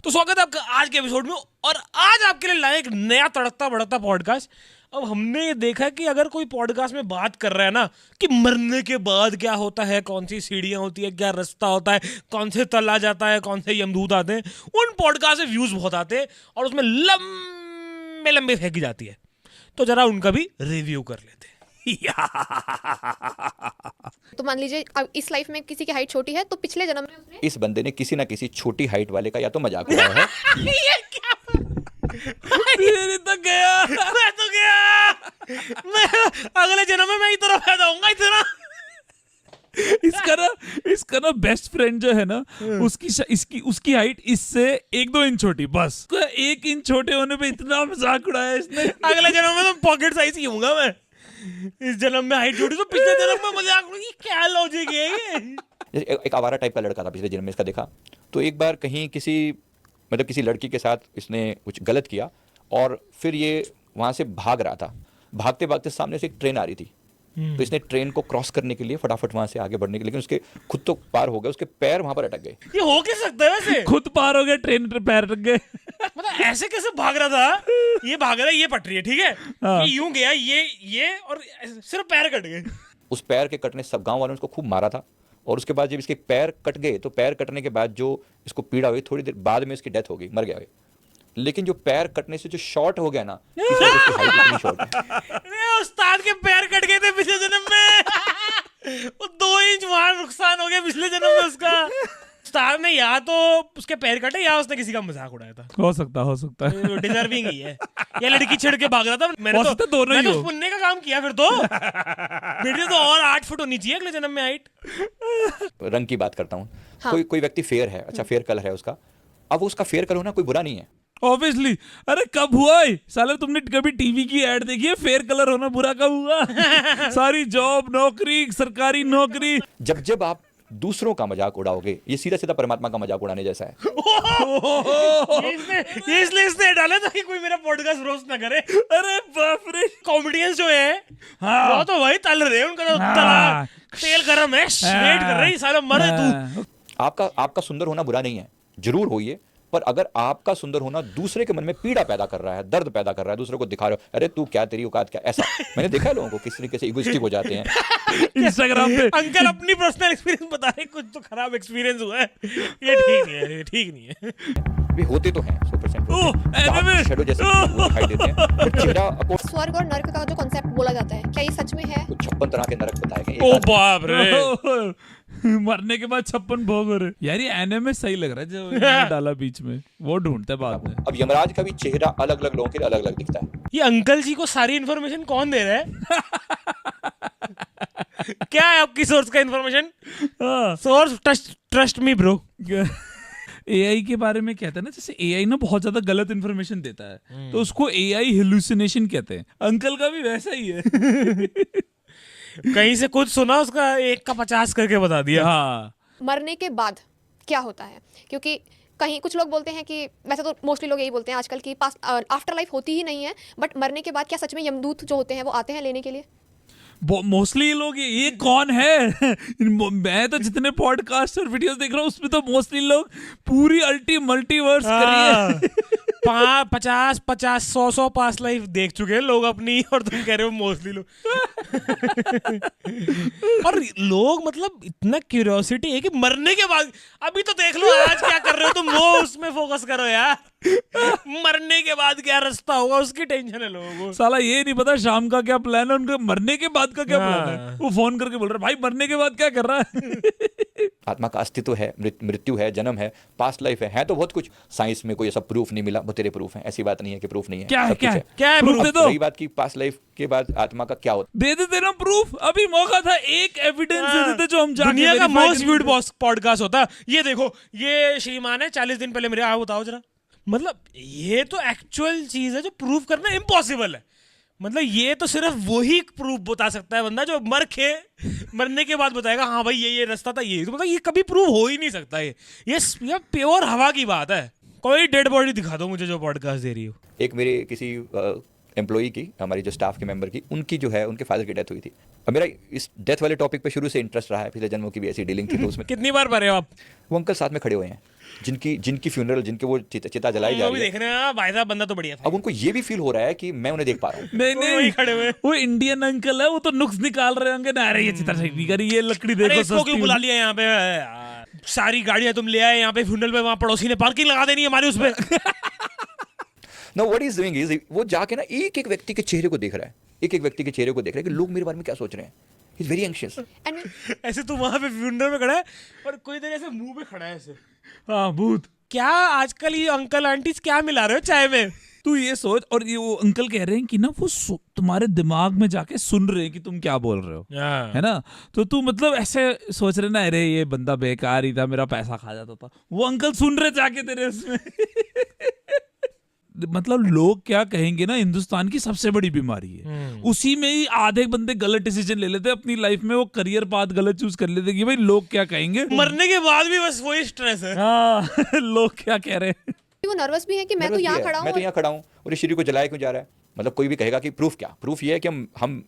तो स्वागत है आपका आज के एपिसोड में। और आज आपके लिए लाए एक नया तड़कता भड़कता पॉडकास्ट। अब हमने ये देखा कि अगर कोई पॉडकास्ट में बात कर रहा है ना कि मरने के बाद क्या होता है, कौन सी सीढ़ियां होती है, क्या रास्ता होता है, कौन से तला जाता है, कौन से यमदूत आते हैं, उन पॉडकास्ट में व्यूज बहुत आते हैं और उसमें लंबे लंबे फेंकी जाती है। तो जरा उनका भी रिव्यू कर लेते हैं। तो मान लीजिए अब इस लाइफ में किसी की हाइट छोटी है तो पिछले जन्म में उसने इस बंदे ने किसी ना किसी छोटी हाइट वाले का या तो मजाक उड़ाया है ये क्या? ये तो गया, मैं तो गया, मैं अगले जन्म में मैं इतना पैदा होऊंगा इतना। इसका ना बेस्ट फ्रेंड जो है ना उसकी हाइट इससे 1-2 इंच छोटी, बस 1 इंच छोटे होने पे इतना मजाक उड़ाया इसने। अगले जन्म में तो पॉकेट साइज ही होऊंगा मैं। इस जन्म में हाइट छोटी तो पिछले जन्म में मजाक उड़ाई, ये क्या लॉजिक है ये? जैसे एक आवारा टाइप का लड़का था पिछले जन्म में, इसका देखा तो एक बार कहीं किसी लड़की के साथ इसने कुछ गलत किया और फिर ये वहां से भाग रहा था। भागते भागते सामने से एक ट्रेन आ रही थी, तो इसने ट्रेन को क्रॉस करने के लिए फटाफट वहां से आगे बढ़ने के लिए, लेकिन उसके खुद तो पार हो गए, उसके पैर वहां पर अटक गए। ये हो क्या सकता है वैसे? खुद पार हो गया, ट्रेन पे पैर रख गए। मतलब ऐसे कैसे भाग रहा था? ये भाग रहा है, ये पटरी है, ठीक है, हाँ। ये यूं गया, ये और सिर्फ पैर कट गए। उस पैर के कटने सब गांव वालों ने उसको खूब मारा था, और उसके बाद जब इसके पैर कट गए तो पैर कटने के बाद जो इसको पीड़ा हुई, थोड़ी देर बाद में इसकी डेथ हो गई, मर गया। लेकिन जो पैर कटने से जो शॉर्ट हो गया ना, इस वजह से हाइट इतनी शॉर्ट है। अरे उस्ताद के पैर कट गए थे पिछले जन्म में। वो 2 इंच वहां नुकसान हो गया पिछले जन्म में उसका। उस्ताद ने या तो उसके पैर कटे या उसने किसी का मजाक उड़ाया था। हो सकता है। डिजर्विंग ही है। ये लड़की छिड़ के भाग रहा था। हो सकता है दोनों ही मैंने हो। तो पुण्य का काम किया फिर तो। बेटे तो और 8 फुट होनी चाहिए अगले जन्म में हाइट। रंग की बात करता हूँ। हाँ। कोई व्यक्ति फेयर है, अच्छा फेयर कलर है उसका, अब उसका फेयर कलर होना कोई बुरा नहीं है। ऑब्वियसली। अरे कब हुआ है साले, तुमने कभी टीवी की एड देखी है? फेयर कलर होना बुरा कब हुआ? सारी जॉब, नौकरी, सरकारी नौकरी। जब आप दूसरों का मजाक उड़ाओगे, ये सीधा सीधा परमात्मा का मजाक उड़ाने जैसा है। ये इसलिए इसने डाला था कि कोई मेरा पॉडकास्ट रोस्ट ना करे। अरे बाप रे। कॉमेडियंस जो है हाँ। वो तो वही तल रहे हैं, उनका तो तला तेल गरम है, वेट कर रही साला मरे तू। आपका सुंदर होना बुरा नहीं है, जरूर होइए, पर अगर आपका सुंदर होना दूसरे के मन में पीड़ा पैदा कर रहा है, दर्द पैदा कर रहा है, दूसरे को दिखा रहे हो, अरे तू क्या, तेरी औकात क्या, ऐसा मैंने देखा है लोगों को किस तरीके से इगोइस्टिक हो जाते हैं। इंस्टाग्राम पे अंकल अपनी पर्सनल एक्सपीरियंस बता रहे, कुछ तो खराब एक्सपीरियंस हुआ है। ये ठीक नहीं है, ये ठीक नहीं है। वे होते तो हैं 100% एनिमे। शैडो जैसे वो दिखाई देते हैं, पर चेहरा स्वर्ग और नर्क का जो कॉन्सेप्ट बोला जाता है, क्या ये सच में है? 56 तरह के नरक बताए गए। ओ बाप रे। मरने के बाद 56 भोग हो रहे। यार ये एनिमे सही लग रहा है जो इन्होंने डाला बीच में, वो ढूंढते बाद में। अब यमराज का भी चेहरा अलग अलग लोगों के लिए अलग अलग दिखता है। ये अंकल जी को सारी इन्फॉर्मेशन कौन दे रहा है? क्या है आपकी सोर्स का information? Source trust me bro. AI के बारे में कहते हैं ना, जैसे एआई ना बहुत ज्यादा गलत इन्फॉर्मेशन देता है, तो उसको एआई हेलुसिनेशन कहते हैं। अंकल का भी वैसा ही है। कहीं से कुछ सुना, उसका 1 का 50 करके बता दिया। हाँ। मरने के बाद क्या होता है? क्योंकि कहीं कुछ लोग बोलते हैं कि, वैसे तो मोस्टली लोग यही बोलते हैं आजकल की पास्ट आफ्टर लाइफ होती ही नहीं है, बट मरने के बाद क्या सच में यमदूत जो होते हैं वो आते हैं लेने के लिए? मोस्टली लोग ये कौन है? मैं तो जितने पॉडकास्ट और वीडियोस देख रहा हूँ उसमें तो मोस्टली लोग पूरी मल्टीवर्स करिए 50-100 पास लाइफ देख चुके हैं लोग अपनी, और तुम कह रहे हो मोस्टली लोग। और लोग मतलब इतना क्यूरियोसिटी है कि मरने के बाद, अभी तो देख लो आज क्या कर रहे हो तुम, वो उसमें फोकस करो यार। मरने के बाद क्या रास्ता होगा उसकी टेंशन है लोगों को। साला ये नहीं पता शाम का क्या प्लान है उनका, मरने के बाद का क्या प्लान है। वो फोन करके बोल रहा है भाई मरने के बाद क्या कर रहा है। आत्मा का अस्तित्व है, मृत्यु है, जन्म है, पास्ट लाइफ है तो बहुत कुछ। साइंस में कोई ऐसा प्रूफ नहीं मिला, तेरे प्रूफ है, ऐसी बात नहीं है कि प्रूफ नहीं है। क्या है, सब कुछ है। क्या है प्रूफ दे दो। रही बात की पास्ट लाइफ के बाद आत्मा का क्या होता दे देते ना प्रूफ, अभी मौका था, एक एविडेंस दे देते जो हम जाके दुनिया का verify मोस्ट कर व्यूड पॉडकास्ट होता। ये देखो, ये श्रीमान है 40 दिन पहले मेरे, आओ बताओ जरा। मतलब ये तो एक्चुअल चीज है जो प्रूव करना इम्पॉसिबल है। मतलब ये तो सिर्फ वही प्रूफ बता सकता है बंदा जो मरने के बाद बताएगा हाँ भाई ये रास्ता था, ये तो मतलब ये कभी प्रूव हो ही नहीं सकता। ये प्योर हवा की बात है। कोई डेड बॉडी दिखा दो मुझे जो पॉडकास्ट दे रही हो। एक मेरे किसी एम्प्लॉई की, हमारी जो स्टाफ के मेंबर की, उनकी जो है उनके फादर की डेथ हुई थी। अब मेरा इस डेथ वाले टॉपिक पे शुरू से इंटरेस्ट रहा है, पिछले जन्मों की भी ऐसी डीलिंग थी, तो उसमें कितनी बार भरे हो आप? वो अंकल साथ में खड़े हुए हैं जिनकी फ्यूनरल, जिनके वो चिता जलाई जा वो भी रही है। देख रहे हैं भाई साहब, बंदा तो बढ़िया था। अब उनको ये भी फील हो रहा है कि मैं उन्हें देख पा रहा हूँ। नहीं वही नहीं खड़े हुए। वो इंडियन अंकल है, वो तो नुक्स निकाल रहे होंगे ना, अरे ये चित्र नहीं करी, ये लकड़ी अरे देखो इसको क्यों सस्ती बुला वाली। लिया यहाँ पे यार? सारी गाड़ियां तुम ले आए यहाँ पे फ्यूनरल पे, वहां पड़ोसी ने पार्किंग लगा देनी है हमारी उस पे। Know what is doing is वो जाके ना एक एक व्यक्ति के चेहरे को देख रहा है, एक एक व्यक्ति के चेहरे को देख रहा है कि लोग मेरे बारे में क्या सोच रहे हैं। He is very anxious. And ऐसे तू वहां पे फ्यूनरल में खड़ा है और कोई देर ऐसे मुंह पे खड़ा है ऐसे। हाँ भूत। क्या आजकल ये अंकल आंटीज क्या मिला रहे हो चाय में? तू ये सोच, और ये वो अंकल कह रहे हैं कि ना वो तुम्हारे दिमाग में जाके सुन रहे हैं कि तुम क्या बोल रहे हो, है ना? तो तू मतलब ऐसे सोच रहे ना, अरे ये बंदा बेकार ही था, मेरा पैसा खा जाता था। वो अंकल सुन रहे जाके तेरे उसमें। मतलब लोग क्या कहेंगे ना, हिंदुस्तान की सबसे बड़ी बीमारी है। उसी में ही आधे बंदे गलत डिसीजन ले लेते हैं अपनी लाइफ में, वो करियर पाथ गलत चूज कर लेते कि भाई लोग क्या कहेंगे। मरने के बाद भी बस वही स्ट्रेस है। हाँ लोग क्या कह रहे हैं। वो नर्वस भी है कि मैं तो यहाँ खड़ा मैं तो हूँ। यहाँ खड़ा हूँ और इस श्री को जलाया क्यों जा रहा है? मतलब कोई भी कहेगा कि प्रूफ क्या? प्रूफ ये है कि हम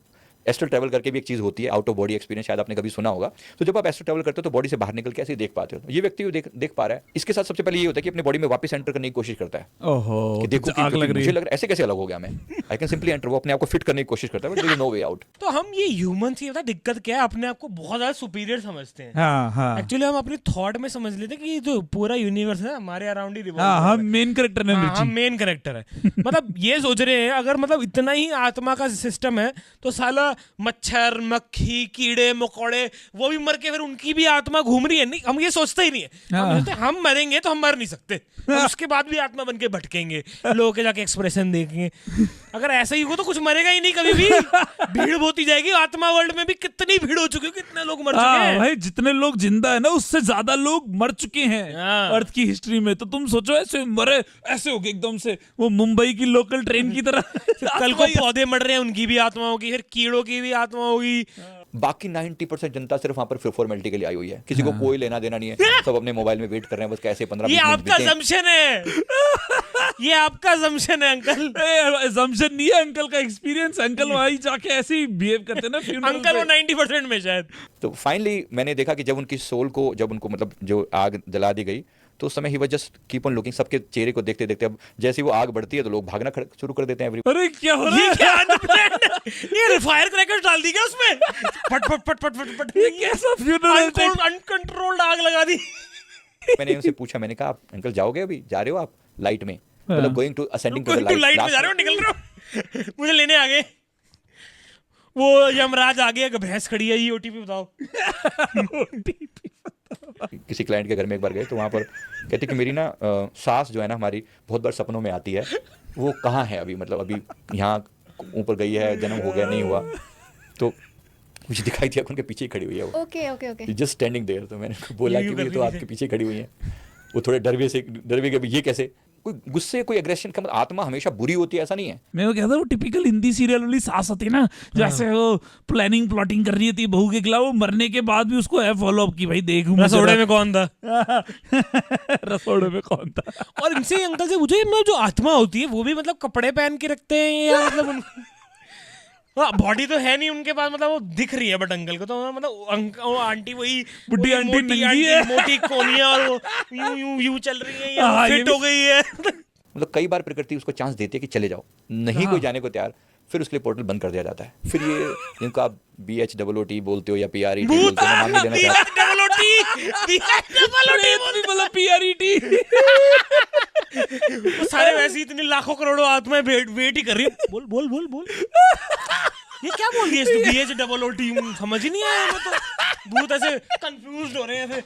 एस्ट्रल ट्रैवल करके भी एक चीज होती है, आउट ऑफ बॉडी एक्सपीरियंस, शायद आपने कभी सुना होगा। तो जब आप एस्ट्रल ट्रैवल करते हो तो बॉडी से बाहर निकल के ऐसे ही देख पाते हो। ये व्यक्ति देख पा रहा है। इसके साथ सबसे पहले ये होता है कि अपनी बॉडी में वापस एंटर करने की कोशिश करता है ओहो कि देखो आग लग रही मुझे है। लग रहा है ऐसे कैसे अलग हो गया मैं, आई कैन सिंपली एंटर। वो अपने आप को फिट करने की कोशिश करता है, but there is no way out. तो हम ये ह्यूमन से पता दिक्कत क्या है, अपने आप को बहुत ज्यादा सुपीरियर समझते हैं। हाँ हाँ एक्चुअली हम अपने थॉट में समझ लेते हैं कि जो पूरा यूनिवर्स है हमारे अराउंड ही revolve हाँ, कर रहा हम है। मेन कैरेक्टर हैं हाँ, रुचि। हम मेन कैरेक्टर है। मतलब ये सोच रहे हैं अगर मतलब इतना ही आत्मा का सिस्टम है तो साला मच्छर मक्खी कीड़े मकोड़े वो भी मर के फिर उनकी भी आत्मा घूम रही है। नहीं, हम ये सोचते ही नहीं है। हम हाँ। सोचते हैं, हम मरेंगे तो हम मर नहीं सकते, हम उसके बाद भी आत्मा बन के भटकेंगे, लोगों के जाके एक्सप्रेशन देखेंगे। अगर ऐसा ही हो तो कुछ मरेगा ही नहीं कभी भी। भीड़ होती जाएगी। आत्मा वर्ल्ड में भी कितनी भीड़ हो चुकी है, कितने लोग मर चुके हाँ हैं। भाई, जितने लोग जिंदा है ना उससे ज्यादा लोग मर चुके हैं हाँ। अर्थ की हिस्ट्री में। तो तुम सोचो ऐसे मरे, ऐसे हो गए एकदम से वो मुंबई की लोकल ट्रेन की तरह। कल को पौधे मर रहे हैं, उनकी भी आत्मा होगी, फिर कीड़ों की भी आत्मा होगी। बाकी 90% जनता सिर्फ वहां पर फॉर्मेलिटी के लिए आई हुई है। किसी को कोई लेना देना नहीं है, सब अपने मोबाइल में वेट कर रहे हैं बस कैसे 15-20 ये मिनट आपका बीतें। assumption है। ये आपका assumption है अंकल। assumption नहीं है, अंकल का एक्सपीरियंस। अंकल वहीं जाके ऐसे ही बिहेव करते हैं ना funeral अंकल वो पे। 90% में शायद। तो फाइनली मैंने देखा कि जब उनकी सोल को, जब उनको मतलब जो आग जला दी गई, तो उस समय ही वो जस्ट कीप ऑन लुकिंग, सबके चेहरे को देखते देखते। अब जैसे ही वो आग बढ़ती है तो लोग भागना शुरू कर देते हैं। एवरी अरे क्या हो रहा ये है? क्या unplanned? ये फायर क्रैकर्स डाल दी क्या उसमें? फट फट फट फट फट फट। ये कैसा funeral है? अनकंट्रोल्ड आग लगा दी। मैंने उनसे पूछा, मैंने कहा आप अंकल जाओगे, अभी जा रहे हो आप लाइट में? मतलब going to ascending to the तू लाइट में जा रहे हो, निकल रहे हो? मुझे लेने आ गए। वो यमराज आ गया, भैंस खड़ी है, ये ओटीपी बताओ। किसी क्लाइंट के घर में एक बार गए तो वहाँ पर कहते कि मेरी ना सास जो है ना हमारी बहुत बार सपनों में आती है, वो कहाँ है अभी, मतलब अभी यहाँ ऊपर गई है, जन्म हो गया नहीं हुआ। तो मुझे दिखाई दिया उनके पीछे ही खड़ी हुई है वो, okay okay okay. Just standing there. तो मैंने उनको बोला यूं कि कर ये तो रही आपके थी। पीछे खड़ी हुई है। वो थोड़े डर गए कि ये कैसे, कोई गुस्से कोई एग्रेशन का मतलब आत्मा हमेशा बुरी होती है ऐसा नहीं है। मैं वो कहता हूँ टिपिकल हिंदी सीरियल वाली सास होती है ना, जैसे वो प्लानिंग प्लॉटिंग कर रही थी बहू के खिलाफ, वो मरने के बाद भी उसको है फॉलो अप की भाई देख मुझे रसोड़े में कौन था? रसोड़े में कौन था। और इनसे अंकल से पूछो, ये जो आत्मा होती है वो भी मतलब कपड़े पहन के रखते हैं या मतलब बॉडी तो है नहीं उनके पास, मतलब वो दिख रही है बट अंकल को तो मतलब वो आंटी वही बुड्ढी आंटी मोटी नंगी है। मोटी कोनिया और वो यूं यूं यूं चल रही है या हाँ, ये फिट भी- हो गई है। मतलब कई बार प्रकृति उसको चांस देती है कि चले जाओ, नहीं कोई जाने को तैयार, फिर उसके लिए पोर्टल बंद कर दिया जाता है। फिर ये जिनको आप BHOOT बोलते हो या PRET बोलते हो, मैं नाम नहीं लेना चाहता। मतलब PRET। वो सारे वैसे इतनी लाखों करोड़ों आत्माएं वेट ही कर रही है। बोल बोल बोल बोल, ये क्या बोल दिया इसने? BHOOT समझ ही नहीं आया हमें तो। बहुत ऐसे कंफ्यूज हो रहे हैं ऐसे।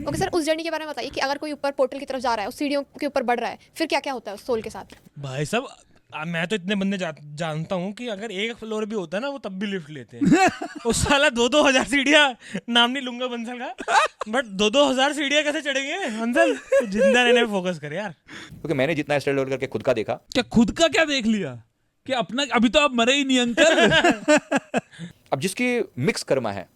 ओके सर, उस जर्नी के बारे में बताइए कि अगर कोई ऊपर पोर्टल की तरफ जा रहा है, उस सीढ़ियों के ऊपर बढ़ रहा है, फिर क्या क्या होता है उस सोल के साथ? भाई साहब मैं तो इतने बंदे जानता हूँ कि अगर एक फ्लोर भी होता है ना वो तब भी लिफ्ट लेते हैं। उस साला 2-2 हजार सीढ़ियाँ, नाम नहीं लूंगा बंसल का, बट 2-2 हजार सीढ़ियाँ कैसे चढ़ेंगे बंसल? तो जिंदा रहने पे फोकस कर यार। क्योंकि मैंने जितना स्ट्रगल करके खुद का देखा, क्या खुद का क्या देख लिया कि अपना? अभी तो आप मरे ही नहीं अंकल। अब जिसके मिक्स कर्मा है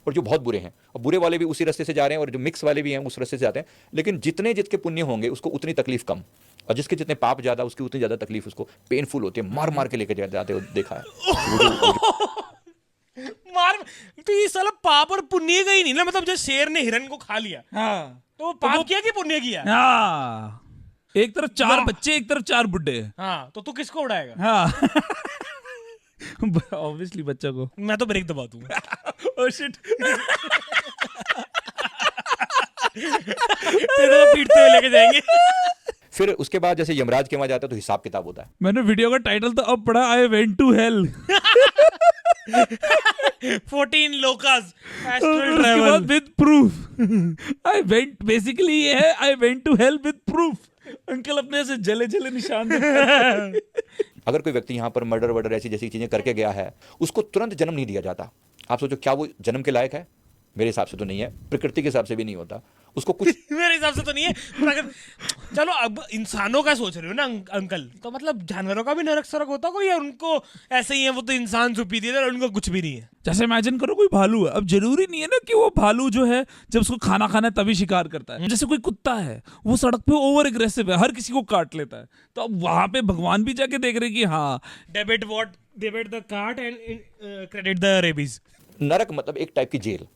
और जो बहुत बुरे हैं, और बुरे वाले भी उसी रास्ते से जा रहे हैं और जो मिक्स वाले भी हैं उस रास्ते से जाते हैं, लेकिन जितने जितके पुण्य होंगे उसको उतनी तकलीफ कम, और जिसके जितने पाप ज्यादा उसकी उतनी ज्यादा तकलीफ उसको पेनफुल होती है, मार मार के लेके जाते हो देखा है। मार, तो ये साला पाप और पुण्य का ही नहीं ना, मतलब जब शेर ने हिरन को खा लिया हाँ तो पाप किया कि पुण्य किया? हाँ, एक तरफ 4 बच्चे, एक तरफ 4 बुड्ढे। हाँ, तो तू किसको उड़ाएगा? हाँ ऑब्वियसली बच्चा को। मैं तो ब्रेक दबा दूंगा। Oh shit. तेरे को पीटते हुए लेके जाएंगे। फिर उसके बाद जैसे यमराज के वहां जाता है तो हिसाब किताब होता है। मैंने वीडियो का टाइटल तो अब पढ़ा, आई वेंट टू हेल। 14 लोकास एस्ट्रल उसके ट्रैवल बाद with proof. I went, basically ये है I went to hell with proof. Uncle अपने से जले जले निशान अगर कोई व्यक्ति यहाँ पर मर्डर वर्डर ऐसी जैसी चीजें करके गया है, उसको तुरंत जन्म नहीं दिया जाता। आप सोचो क्या वो जन्म के लायक है? मेरे हिसाब से तो नहीं है, प्रकृति के हिसाब से भी नहीं होता। उसको कुछ मेरे हिसाब से तो नहीं है, पर अगर चलो अब इंसानों का सोच रहे हो ना अंकल, तो मतलब जानवरों का भी नरक सरक होता कोई, या उनको ऐसे ही है, वो तो इंसान सुपी दिए और उनको कुछ भी नहीं है? जैसे इमेजिन करो कोई भालू है, अब जरूरी नहीं है ना कि वो भालू जो है जब उसको खाना खाना है तभी शिकार करता है। जैसे कोई कुत्ता है, वो सड़क पे ओवर एग्रेसिव है, हर किसी को काट लेता है, तो अब वहां पे भगवान भी जाके देख रहे कि हाँ debit the cart and credit the rabies. नरक मतलब एक टाइप की जेल।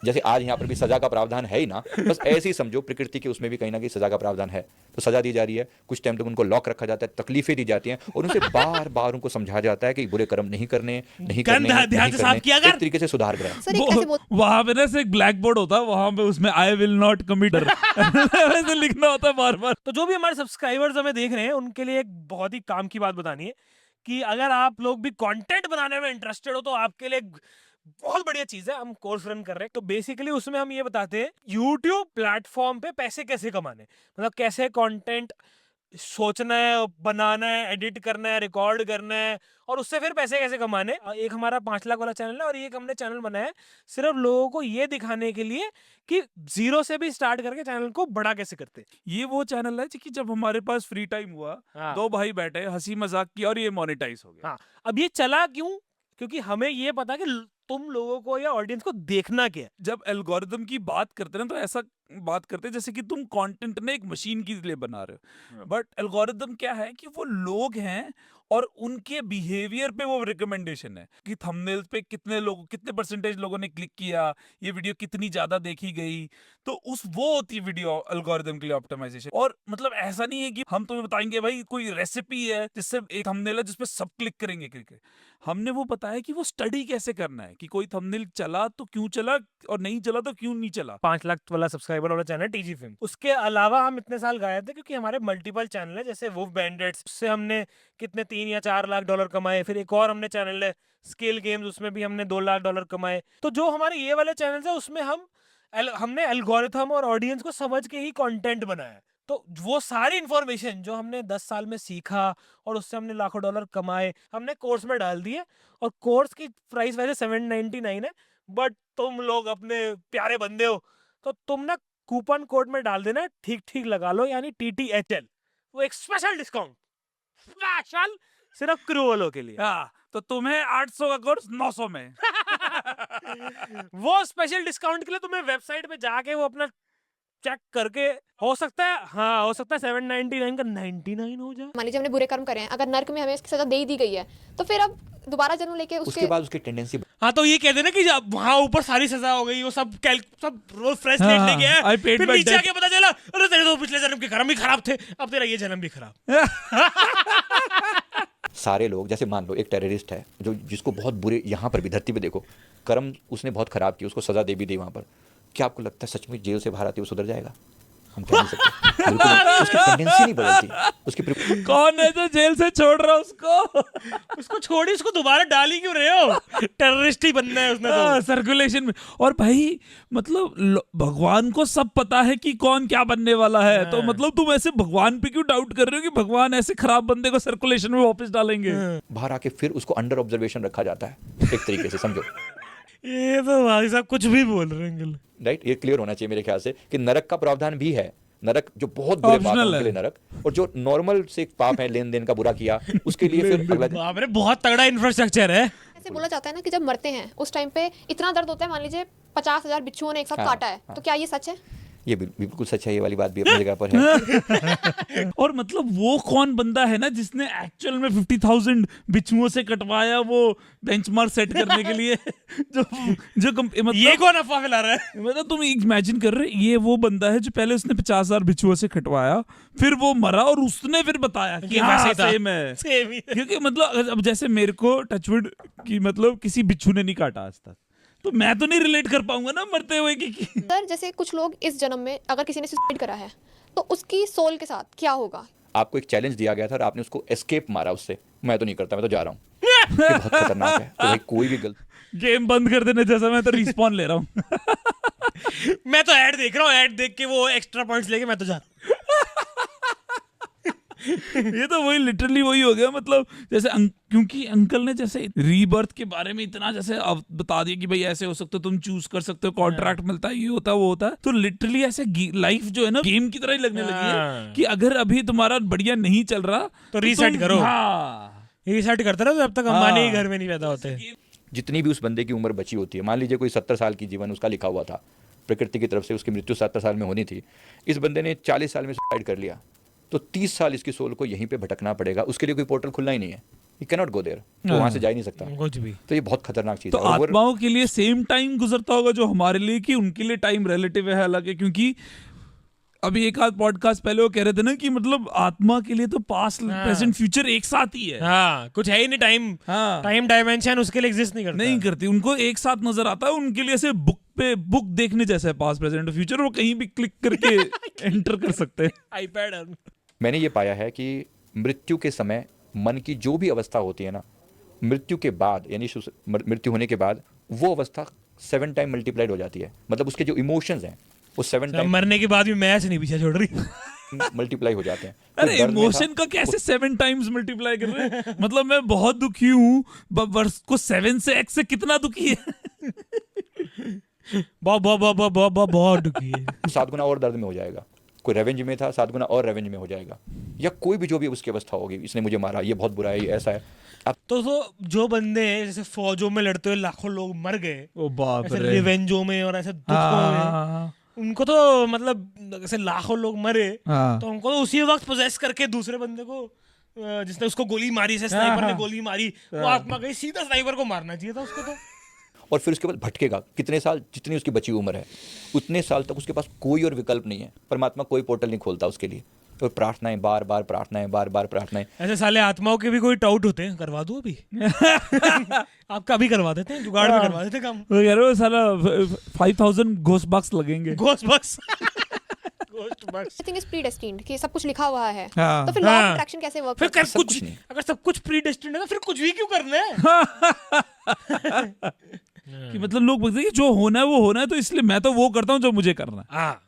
जैसे आज यहाँ पर भी सजा का प्रावधान है ही ना, बस ऐसे ही समझो प्रकृति के उसमें भी कहीं ना कहीं सजा का प्रावधान है। तो सजा दी जा रही है, कुछ टाइम तक उनको लॉक रखा जाता है, तकलीफें दी जाती हैं और उनसे बार बार उनको समझाया जाता है कि बुरे कर्म नहीं करने, नहीं करने, ध्यान से साफ किया कर। एक तरीके से सुधार करें। सर एक ऐसे बोल वहां पे ना से एक ब्लैक बोर्ड होता है, वहां पे उसमें आई विल नॉट कमिट ऐसे लिखना होता है बार बार। तो जो भी हमारे सब्सक्राइबर्स हमें देख रहे हैं उनके लिए एक बहुत ही काम की बात बतानी है कि अगर आप लोग भी कंटेंट बनाने में इंटरेस्टेड हो तो आपके लिए बहुत बढ़िया चीज है। हम कोर्स रन कर रहे हैं, तो बेसिकली उसमें हम ये बताते हैं YouTube प्लेटफॉर्म पे पैसे कैसे कमाने, मतलब कैसे कंटेंट सोचना है, बनाना है, एडिट करना है, रिकॉर्ड करना है और उससे फिर पैसे कैसे कमाने। एक हमारा 5 लाख वाला चैनल है और एक हमने चैनल बनाया है सिर्फ लोगों को ये दिखाने के लिए कि जीरो से भी स्टार्ट करके चैनल को बड़ा कैसे करते। ये वो चैनल है कि जब हमारे पास फ्री टाइम हुआ, हाँ। 2 भाई बैठे, हंसी मजाक की और ये मोनेटाइज हो गया। हाँ, अब ये चला क्यों? क्योंकि हमें ये पता कि तुम लोगों को या ऑडियंस को देखना क्या है। जब एल्गोरिदम की बात करते हैं ना, तो ऐसा बात करते हैं जैसे कि तुम कंटेंट ने एक मशीन के लिए बना रहे हो, बट एल्गोरिदम क्या है कि वो लोग हैं और उनके बिहेवियर पे वो रिकमेंडेशन है कि थंबनेल्स पे कितने परसेंटेज लोगों ने क्लिक किया, ये वीडियो कितनी ज्यादा देखी गई, तो वो होती है वीडियो एल्गोरिदम के लिए ऑप्टिमाइजेशन। और मतलब ऐसा नहीं है कि हम तुम्हें बताएंगे भाई कोई रेसिपी है जिससे एक थंबनेल है जिसपे सब क्लिक करेंगे करके। हमने वो बताया कि वो स्टडी कैसे करना है कि कोई थंबनेल चला तो क्यों चला और नहीं चला तो क्यों नहीं चला। 5 लाख वाला सब्सक्राइबर वाला चैनल टीजी फिल्म। उसके अलावा हम इतने साल गाए थे क्योंकि हमारे मल्टीपल चैनल है, जैसे वुल्फ बैंडिट्स, उससे हमने कितने 3 या 4 लाख डॉलर कमाए। फिर एक और हमने चैनल है स्केल गेम्स, उसमें भी हमने 2 लाख डॉलर कमाए। तो जो हमारे ये वाले चैनल है उसमें हमने एल्गोरिथम और ऑडियंस को समझ के ही कंटेंट बनाया। तो वो सारी इंफॉर्मेशन जो हमने 10 साल में सीखा और उससे हमने लाखों डॉलर कमाए, हमने कोर्स में डाल दिए। और कोर्स की प्राइस वैसे 799 है, बट तुम लोग अपने प्यारे बंदे हो तो तुम ना कूपन कोड में डाल देना ठीक लगा लो, यानी TTHL, वो एक स्पेशल डिस्काउंट स्पेशल सिर्फ क्रू वालों के लिए। हाँ, तो तुम्हें 800 का कोर्स 900 में। वो स्पेशल डिस्काउंट के लिए तुम्हें वेबसाइट पे जाके वो अपना चेक करके हो सकता है 799 का 99 हो जाए। मान लीजिए हमने बुरे कर्म करे हैं, अगर नर्क में हमें इसकी सजा दे ही दी गई है तो फिर अब दोबारा जन्म लेके उसके बाद उसकी टेंडेंसी। हाँ, तो ये कहते ना कि जब वहां ऊपर सारी सजा हो गई, वो सब रोज फ्रेश लेट लेके आया, I paid फिर my नीचे debt. आके पता चला अरे तेरे तो पिछले जन्म के कर्म ही खराब थे, अब तेरा ये जन्म भी खराब। सारे लोग, जैसे मान लो एक टेररिस्ट है जो जिसको बहुत बुरे, यहाँ पर भी धरती पे देखो कर्म उसने बहुत खराब की, उसको सजा दे भी दी वहां पर, क्या आपको लगता है सच में जेल से बाहर आते वो सुधर जाएगा? हम कह नहीं सकते। बिल्कुल नहीं। उसकी टेंडेंसी नहीं बदलती, उसकी कौन है जो जेल से छोड़ रहा उसको छोड़ी, उसको दोबारा डाल ही क्यों रहे हो? टेररिस्ट ही बनना है उसने तो। सर्कुलेशन में। और भाई मतलब भगवान को सब पता है कि कौन क्या बनने वाला है, तो मतलब तुम ऐसे भगवान पे क्यों डाउट कर रहे हो कि भगवान ऐसे खराब बंदे को सर्कुलेशन में वापस डालेंगे? बाहर आके फिर उसको अंडर ऑब्जर्वेशन रखा जाता है, एक तरीके से समझो। ये तो भाई साहब कुछ भी बोल रहे हैं। राइट, ये क्लियर होना चाहिए मेरे ख्याल से कि नरक का प्रावधान भी है। नरक जो बहुत बुरे पाप हैं उनके लिए नरक, और जो नॉर्मल से पाप है, लेन देन का बुरा किया, उसके लिए फिर अगला। बाप रे, बहुत तगड़ा इंफ्रास्ट्रक्चर है। ऐसे बोला जाता है ना कि जब मरते हैं उस टाइम पे इतना दर्द होता है, मान लीजिए 50,000 बिच्छुओं ने एक साथ काटा है, तो क्या ये सच है? ये बिल्कुल सच है, ये वाली बात भी अपनी जगह पर है। और मतलब वो कौन बंदा है ना जिसने एक्चुअल में 50,000 बिच्छुओं से कटवाया वो बेंचमार्क सेट करने के लिए जो मतलब ये कौन अफवाह फैला रहा है? मतलब तुम इमेजिन कर रहे, ये वो बंदा है जो पहले उसने 50,000 बिच्छुओं से कटवाया, फिर वो मरा और उसने फिर बताया कि हाँ, वैसे ही था। सेम है। सेम ही है। क्योंकि मतलब अब जैसे मेरे को टचवुड की मतलब किसी बिच्छू ने नहीं काटा आज तक, तो मैं तो नहीं रिलेट कर पाऊंगा ना मरते हुए कि सर जैसे कुछ लोग इस जन्म में अगर किसी ने सुसाइड करा है तो उसकी सोल के साथ क्या होगा? आपको एक चैलेंज दिया गया था और आपने उसको एस्केप मारा उससे। मैं तो नहीं करता, मैं तो जा रहा हूँ। ये बहुत खतरनाक है। तो भाई कोई भी गलत गेम बंद कर देने जैसा मैं तो रिस्पॉन ले रहा हूँ। मैं तो ऐड देख रहा हूँ, ऐड देख के वो एक्स्ट्रा पॉइंट्स लेके मैं तो जा रहा हूँ। ये तो वही लिटरली वही हो गया, मतलब जैसे क्योंकि अंकल ने जैसे रीबर्थ के बारे में इतना जैसे बता दिया कि भाई ऐसे हो सकते हो, तुम चूज कर सकते हो, कॉन्ट्रैक्ट मिलता है, ये होता है वो होता है, तो लिटरली ऐसे लाइफ जो है ना गेम की तरह ही लगने लगी है कि अगर अभी तुम्हारा बढ़िया नहीं चल रहा तो रीसेट करो। हाँ, रीसेट करते रहो जब तक अंबानी ही घर में नहीं पैदा होते। जितनी भी उस बंदे की उम्र बची होती है, मान लीजिए कोई 70 साल की जीवन उसका लिखा हुआ था, प्रकृति की तरफ से उसकी मृत्यु 70 साल में होनी थी, इस बंदे ने 40 साल में सुसाइड कर लिया, तो 30 साल इसकी सोल को यहीं पे भटकना पड़ेगा। उसके लिए कोई पोर्टल खुलना ही नहीं है, he can not go there, वो वहां से जा ही नहीं सकता। कुछ भी। तो ये बहुत खतरनाक चीज तो है। और आत्माओं के लिए सेम टाइम गुजरता होगा जो हमारे लिए, कि उनके लिए टाइम रिलेटिव है हालांकि, क्योंकि अभी एक आध पॉडकास्ट पहले वो कह रहे थे ना कि मतलब आत्मा के लिए तो पास्ट प्रेजेंट फ्यूचर एक साथ ही है। हाँ, कुछ है ही नहीं टाइम। हाँ। टाइम डायमेंशन उसके लिए एग्जिस्ट नहीं करता। नहीं करती, उनको एक साथ नजर आता है। उनके लिए ऐसे बुक देखने जैसा है, पास्ट प्रेजेंट फ्यूचर, वो कहीं भी क्लिक करके एंटर कर सकते हैं। आईपैड। मैंने ये पाया है कि मृत्यु के समय मन की जो भी अवस्था होती है ना, मृत्यु के बाद यानी मृत्यु होने के बाद वो अवस्था 7 टाइम मल्टीप्लाइड हो जाती है। मतलब उसके जो इमोशंस हैं वो 7 टाइम मरने के बाद भी मैच नहीं पीछे छोड़ रही। मल्टीप्लाई हो जाते हैं। अरे कोई दर्द में इमोशन था, का कैसे 7 टाइम्स मल्टीप्लाई कर रहे हैं? मतलब मैं बहुत दुखी हूँ, वर्ष को 7 से x से कितना दुखी है? बहुत दुखी है। 7 गुना और दर्द में हो जाएगा। कोई रेवेंज में था, 7 गुना और रेवेंज में हो जाएगा। या कोई भी जो भी उसकी अवस्था होगी, इसने मुझे मारा, ये बहुत बुरा है, ये ऐसा है। अब तो जो बंदे हैं जैसे फौजों में लड़ते हुए लाखों लोग मर गए, ओ बाप ऐसे रे। रिवेंजों में और ऐसे दुखों में, उनको तो मतलब ऐसे लाखों लोग मरे, हाँ। तो उनको तो उसी वक्त पोजेस करके दूसरे बंदे को जिसने उसको गोली मारी, से स्नाइपर ने गोली मारी, वो आत्मा गई, सीधा स्नाइपर को मारना चाहिए था उसको तो। और फिर उसके बाद भटकेगा कितने साल, जितनी उसकी बची उम्र है उतने साल तक उसके पास कोई और विकल्प नहीं है। परमात्मा कोई पोर्टल नहीं खोलता उसके लिए। तो प्रार्थनाएं, बार बार प्रार्थनाएं, बार बार प्रार्थनाएं। ऐसे साले आत्माओं के भी कोई टाउट होते हैं, करवा दूं अभी? आपका अभी करवा देते हैं, जुगाड़ में करवा देते हैं काम। वो कह रहे हो साला 5,000 घोस्ट बॉक्स लगेंगे। Ghost box. Ghost box. Everything is predestined कि सब कुछ लिखा हुआ है। हाँ। तो फिर लॉ ऑफ हाँ। अट्रैक्शन कैसे वर्क फिर करता है? कर सब कुछ कुछ नहीं। अगर सब कुछ प्रीडेस्टिन्ड है तो फिर कुछ भी क्यों करना है? कि मतलब लोग बोलते हैं कि जो होना है वो होना है, तो इसलिए मैं तो वो करता हूँ जो मुझे करना है। हाँ।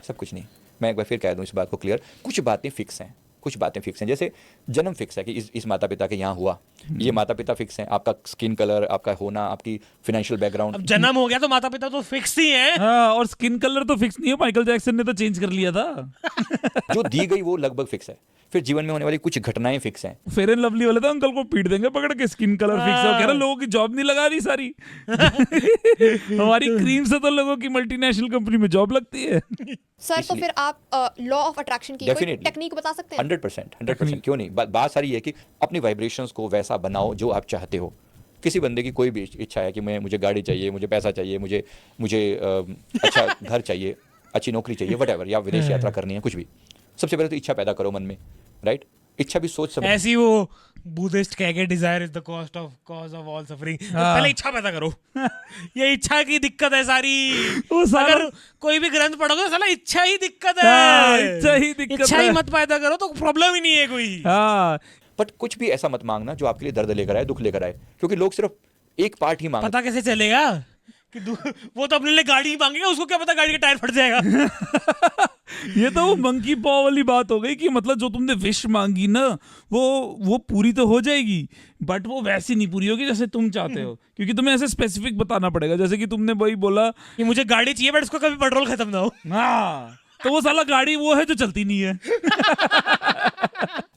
सब कुछ नहीं। मैं एक बार फिर कह दूं इस बात को क्लियर, कुछ बातें फिक्स हैं, कुछ बातें फिक्स हैं। जैसे जन्म फिक्स है कि इस माता पिता के यहाँ हुआ, ये माता पिता फिक्स हैं। आपका स्किन कलर, आपका होना, आपकी फाइनेंशियल बैकग्राउंड। अब जन्म हो गया तो माता पिता तो फिक्स ही है। हाँ, और स्किन कलर तो फिक्स नहीं है, माइकल जैक्सन ने तो चेंज कर लिया था। जो दी गई वो लगभग फिक्स है। फिर जीवन में होने वाली कुछ घटनाएं फिक्स हैं। फेयर एंड लवली वाले तो अंकल को पीट देंगे पकड़ के, स्किन कलर फिक्स है। वो कह रहे लोगों की जॉब नहीं लगा रही सारी। हमारी क्रीम से तो लोगों की मल्टीनेशनल कंपनी में जॉब लगती है। सर तो फिर आप लॉ ऑफ अट्रैक्शन की कोई Definitely. टेक्निक बता सकते हैं? 100%, क्यों नहीं। बात सारी है कि अपनी वाइब्रेशंस को वैसा बनाओ जो आप चाहते हो। किसी बंदे की कोई भी इच्छा है कि मुझे गाड़ी चाहिए, मुझे पैसा चाहिए, मुझे अच्छा घर चाहिए, अच्छी नौकरी चाहिए, व्हाटएवर, या विदेश यात्रा करनी है, कुछ भी। सबसे पहले तो इच्छा पैदा करो मन में, राइट? इच्छा भी सोच समझ। ऐसी वो बुद्धिस्ट कह के desire is the cause of all suffering. पहले इच्छा पैदा करो। ये इच्छा की दिक्कत है सारी। वो सारा- अगर कोई भी ग्रंथ पढ़ोगे तो साला इच्छा ही दिक्कत हाँ, है। इच्छा ही दिक्कत इच्छा ही है। मत पैदा करो तो प्रॉब्लम ही नहीं है कोई। हाँ, बट कुछ भी ऐसा मत मांगना जो आपके लिए दर्द लेकर आए, दुख लेकर आए, क्योंकि लोग सिर्फ एक पार्ट ही मांगते पता कैसे चलेगा कि वो तो अपने लिए गाड़ी ही मांगेगा, उसको क्या पता गाड़ी का टायर फट जाएगा। ये तो वो मंकी पॉ वाली बात हो गई कि मतलब जो तुमने विश मांगी ना, वो पूरी तो हो जाएगी, बट वो वैसी नहीं पूरी होगी जैसे तुम चाहते हो, क्योंकि तुम्हें ऐसे स्पेसिफिक बताना पड़ेगा। जैसे कि तुमने वही बोला कि मुझे गाड़ी चाहिए बट उसको कभी पेट्रोल खत्म ना हो। हाँ, तो वो साला गाड़ी वो है जो चलती नहीं है।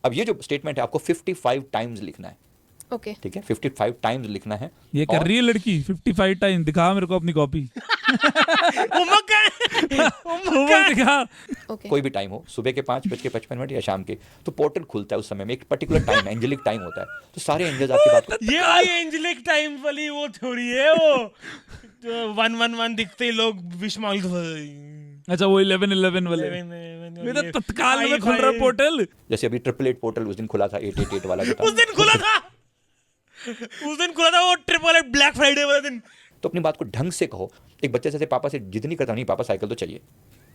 अब ये जो स्टेटमेंट है आपको 55 टाइम्स लिखना है। ओके ठीक है, 55 टाइम्स लिखना है। ये कर और रही है लड़की 55 टाइम। दिखा मेरे को अपनी कॉपी। होमवर्क का है, होमवर्क का है। दिखा। ओके कोई भी टाइम हो, सुबह के 5:55 या शाम के, तो पोर्टल खुलता है उस समय में, एक पर्टिकुलर टाइम, एंजेलिक टाइम होता है, तो सारे एंजल्स आपकी बात को ये वाली एंजेलिक टाइम वाली वो थोड़ी है वो 111 दिखते ही लोग विश मांग अच्छा वो 11 वाले मेरा तत्काल में खुल रहा पोर्टल। जैसे अभी 888 पोर्टल उस दिन खुला था, 888 वाला जो था, उस दिन खुला था, उस दिन खुला था वो 888 ब्लैक फ्राइडे वाला दिन। तो अपनी बात को ढंग से कहो। एक बच्चे से पापा से जिद नहीं करता, नहीं पापा साइकिल तो चाहिए,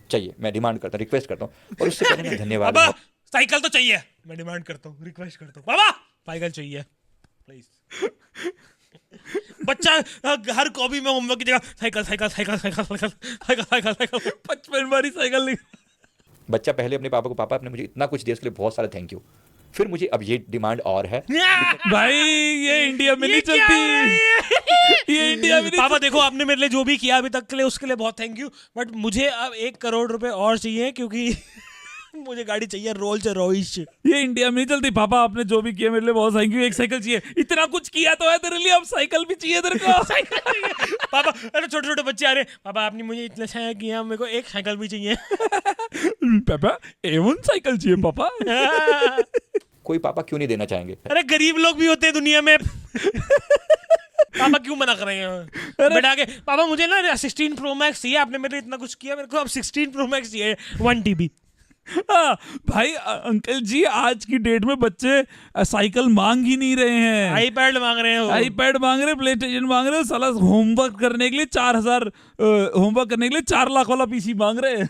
चाहिए, मैं डिमांड करता हूँ, रिक्वेस्ट करता हूँ, और उससे कहना धन्यवाद। बाबा साइकिल तो चाहिए, मैं डिमांड करता हूँ, रिक्वेस्ट करता हूँ, बाबा साइकिल चाहिए प्लीज। बच्चा हर कॉपी में होमवर्क की जगह cycle cycle cycle cycle cycle cycle cycle cycle 55 बारी साइकिल लिख। बच्चा पहले अपने पापा को, पापा आपने मुझे इतना कुछ दिया, उसके लिए बहुत सारा थैंक यू, फिर मुझे अब ये डिमांड और है। भाई ये इंडिया में नहीं क्या हो रहा है? चलती। ये इंडिया में नहीं पापा देखो आपने मेरे लिए जो भी किया अभी तक के लिए उसके लिए बहुत थैंक यू, बट मुझे अब 1 करोड़ रुपए और चाहिए क्योंकि मुझे गाड़ी चाहिए रोल्स रॉयस। ये इंडिया में नहीं चलती। पापा आपने जो भी किया मेरे लिए बहुत थैंक यू। एक साइकिल चाहिए, इतना कुछ किया तो है तेरे लिए, अब साइकिल भी चाहिए तेरे को। पापा अरे छोटे छोटे बच्चे आ रहे हैं, पापा आपने मुझे इतना अच्छा किया, मेरे को एक साइकिल भी चाहिए। पापा A1 साइकिल चाहिए पापा। कोई पापा क्यों नहीं देना चाहेंगे? अरे गरीब लोग भी होते हैं दुनिया में। पापा क्यों मना कर रहे हैं बेटा के? पापा मुझे ना 16 प्रो मैक्स चाहिए, आपने मेरे लिए इतना कुछ किया, मेरे को अब 16 प्रो मैक्स चाहिए 1 TB। भाई अंकल जी आज की डेट में बच्चे साइकिल मांग ही नहीं रहे हैं, आईपैड मांग रहे हैं, आईपैड मांग रहे हैं, प्ले स्टेशन मांग रहे हैं। साला होमवर्क करने के लिए 4,000 होमवर्क करने के लिए 4 लाख वाला पीसी मांग रहे हैं।